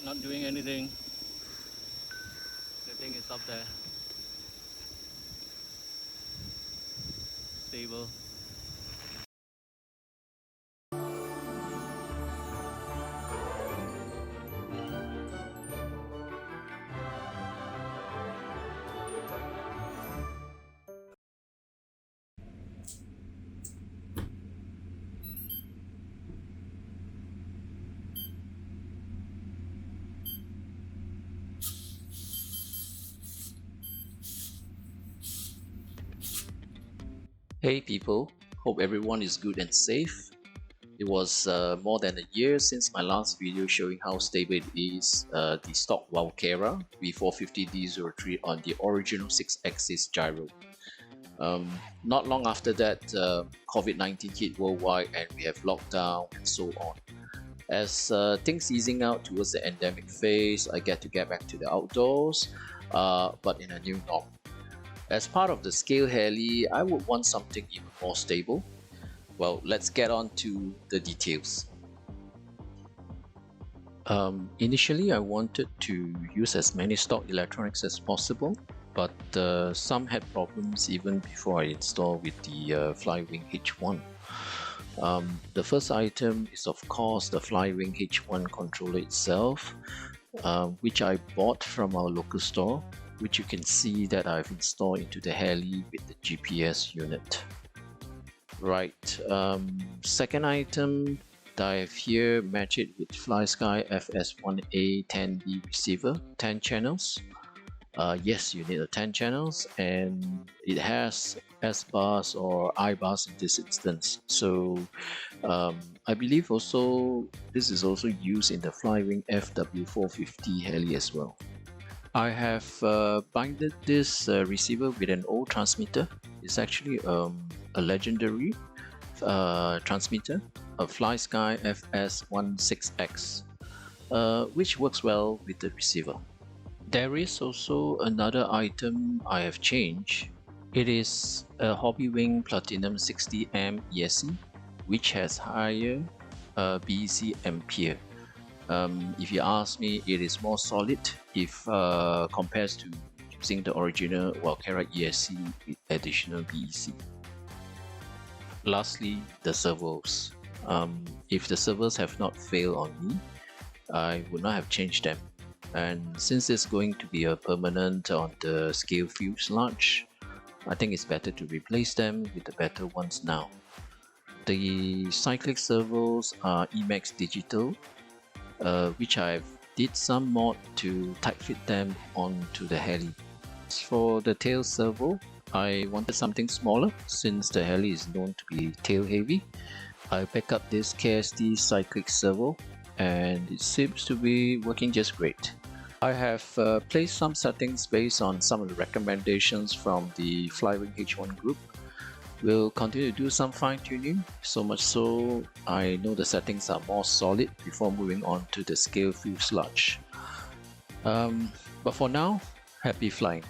Not doing anything. The thing is up there. Stable. Hey people, hope everyone is good and safe. It was more than a year since my last video showing how stable it is, the stock Walkera V450D03 on the original 6-axis gyro. Not long after that, COVID-19 hit worldwide and we have lockdown and so on. As things easing out towards the endemic phase, I get back to the outdoors, but in a new norm. As part of the scale heli, I would want something even more stable. Well, let's get on to the details. Initially, I wanted to use as many stock electronics as possible, but some had problems even before I installed with the Flywing H1. The first item is of course the Flywing H1 controller itself, which I bought from our local store, which you can see that I've installed into the heli with the GPS unit. Right, second item that I have here, match it with FlySky FS1A 10B receiver, 10 channels. Yes, you need a 10 channels, and it has S bars or I bars in this instance. So I believe also this is also used in the Flywing FW450 heli as well. I have binded this receiver with an old transmitter. It's actually a legendary transmitter, a FlySky FS16X, which works well with the receiver. There is also another item I have changed. It is a Hobbywing Platinum 60M ESC, which has higher BEC ampere. If you ask me, it is more solid if compared to using the original Walkera ESC with additional BEC. Lastly, the servos. If the servos have not failed on me, I would not have changed them. And since it's going to be a permanent on the scale fuselage, I think it's better to replace them with the better ones now. The cyclic servos are Emax Digital, which I've did some mod to tight fit them onto the heli. For the tail servo, I wanted something smaller since the heli is known to be tail heavy. I picked up this KSD cyclic servo and it seems to be working just great. I have placed some settings based on some of the recommendations from the Flywing H1 group. We'll continue to do some fine tuning, so much so I know the settings are more solid before moving on to the scale fuselage. But for now, happy flying.